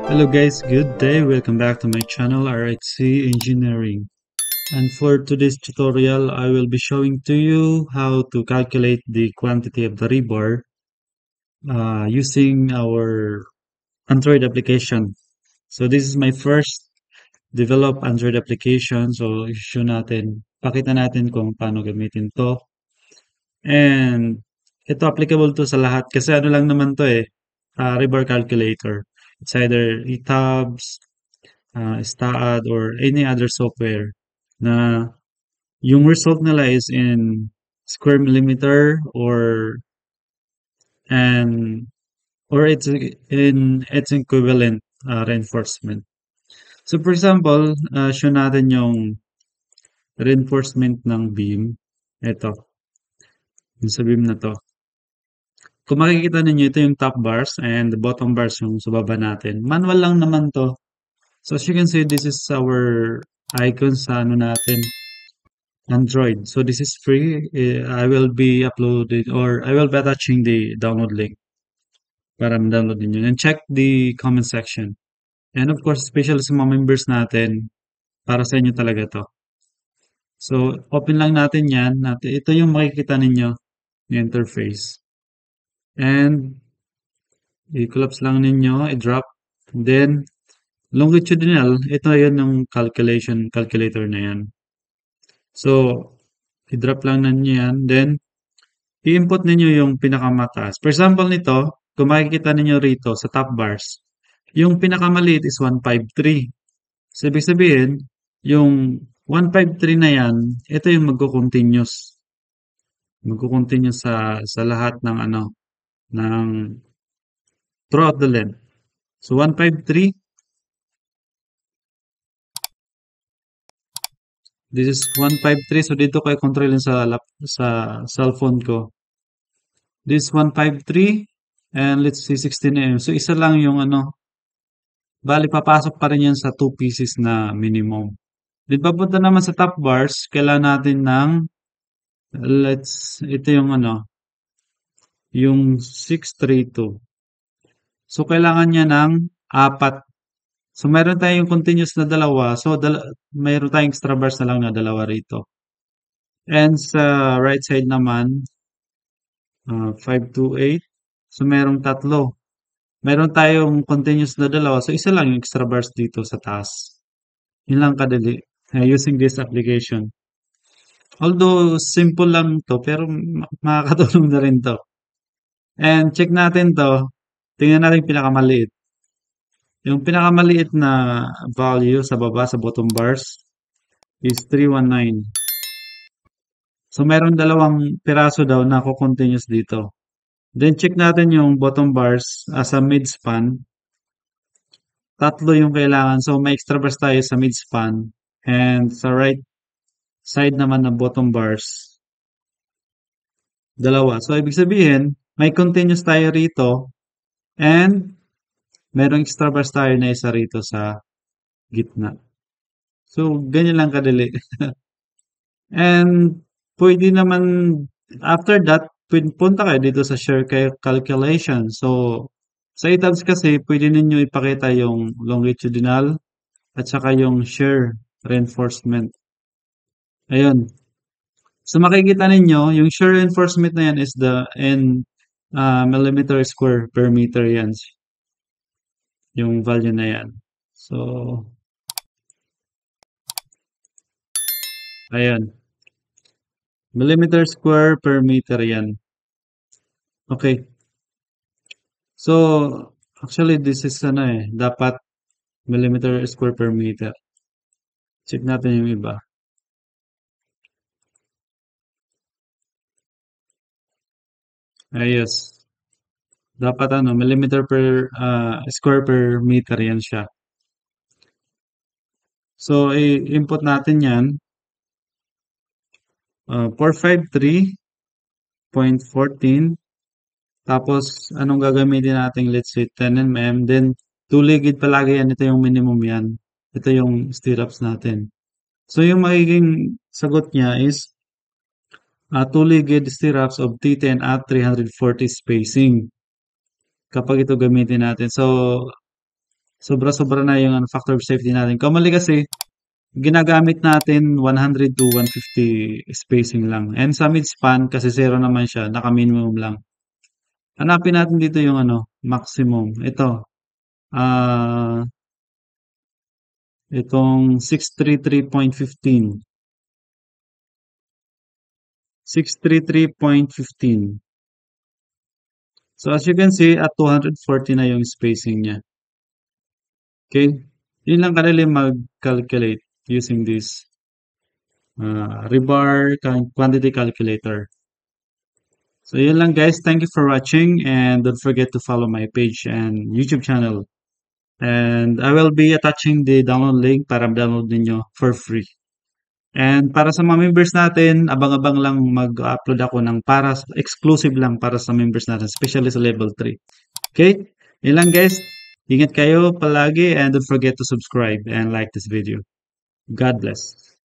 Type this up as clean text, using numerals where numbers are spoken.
Hello guys, good day. Welcome back to my channel RXC Engineering. And for today's tutorial, I will be showing to you how to calculate the quantity of the rebar using our Android application. So this is my first developed Android application. So issue natin, pakita natin kung paano gamitin to. And ito applicable to sa lahat kasi ano lang naman to rebar calculator. It's either ETABS, STAAD or any other software na yung result nila is in square millimeter and or it's in its equivalent reinforcement. So for example, show natin yung reinforcement ng beam. Ito, yung sa beam na to. Kung makikita ninyo, ito yung top bars and the bottom bars yung sa baba natin. Manual lang naman to. So as you can see, this is our icon sa ano natin, Android. So this is free. I will be uploading or I will be attaching the download link para ma-download ninyo. And check the comment section. And of course, special sa mga members natin, para sa inyo talaga to. So, open lang natin yan. Ito yung makikita ninyo, yung interface. And, i-collapse lang ninyo, i-drop. Then, longitudinal, ito yun yung calculator na yan. So, i-drop lang ninyo yan. Then, i-input ninyo yung pinakamataas. For example nito, kung makikita ninyo rito sa top bars, yung pinakamaliit is 153. So, ibig sabihin, yung 153 na yan, ito yung magko-continuous. Magko-continuous sa lahat ng ng throughout the length. So, 153, this is 153. So, dito ko i-controlin sa cellphone ko. This 153, and let's see 16 mm. So, isa lang yung bali papasok pa rin yan sa 2 pieces na minimum. Then papunta naman sa top bars, kailangan natin ng ito yung yung 632. So kailangan niya ng apat. So meron tayong continuous na dalawa. So mayroon tayong extra bars na lang na dalawa rito. And sa right side naman, 528. So merong tatlo. Meron tayong continuous na dalawa. So isa lang yung extra bars dito sa taas. Yun lang kadali. Using this application. Although simple lang to, pero makakatulong na rin to. And check natin to. Tingnan natin yung pinakamaliit. Yung pinakamaliit na value sa baba, sa bottom bars, is 319. So, meron dalawang piraso daw na continuous dito. Then, check natin yung bottom bars as a mid-span. Tatlo yung kailangan. So, may extra bars tayo sa mid-span. And sa right side naman ng bottom bars, dalawa. So, ibig sabihin, may continuous tayo rito and merong extra bars tayo na isa rito sa gitna. So, ganyan lang kadali. And pwede naman, after that, punta kayo dito sa share calculation. So, sa itabs kasi, pwede ninyo ipakita yung longitudinal at saka yung shear reinforcement. Ayun. So, makikita ninyo, yung shear reinforcement na yan is the in millimeter square per meter yan. Yung value na yan. So, ayan. Millimeter square per meter yan. Okay. So, actually, this is dapat millimeter square per meter. Check natin yung iba. Yes. Dapat millimeter per square per meter yan siya. So, i-input natin yan. 453.14. Tapos, anong gagamitin natin? Let's say 10 mm. Then, tuligid palagi yan. Ito yung minimum yan. Ito yung stirrups natin. So, yung magiging sagot niya is two-legged stirrups of T10 at 340 spacing kapag ito gamitin natin. So, Sobra-sobra na yung ano, factor of safety natin. Commonly kasi, ginagamit natin 100 to 150 spacing lang. And sa midspan, kasi zero naman siya, naka-minimum lang. Hanapin natin dito yung ano, maximum. Ah, itong 633.15. 633.15. So as you can see, at 240 na yung spacing niya. Okay? Yun lang kadali mag-calculate using this rebar quantity calculator. So yun lang guys. Thank you for watching and don't forget to follow my page and YouTube channel. And I will be attaching the download link para download ninyo for free. And para sa mga members natin, abang-abang lang mag-upload ako ng exclusive lang para sa members natin, especially sa level 3. Okay? Yun lang guys. Ingat kayo palagi and don't forget to subscribe and like this video. God bless.